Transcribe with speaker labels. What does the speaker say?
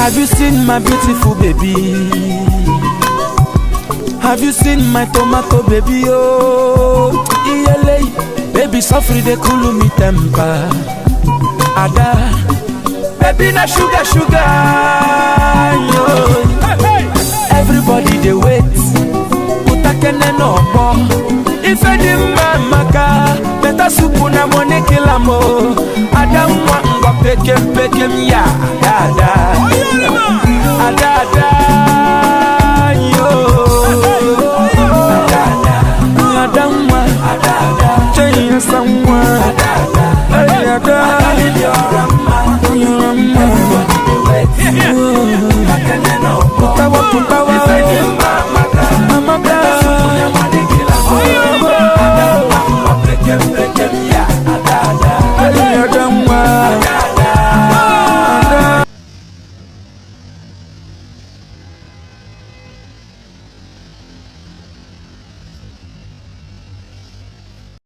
Speaker 1: Have you seen my beautiful baby? Have you seen my tomato baby? Oh, iyele, baby suffer they cool me temper. Ada, baby na sugar sugar. Yo, everybody they wait. Utakene no bo. If any man maka, better soup na money kill amo. Ada mwa ngo pekem ya. Ada, ada.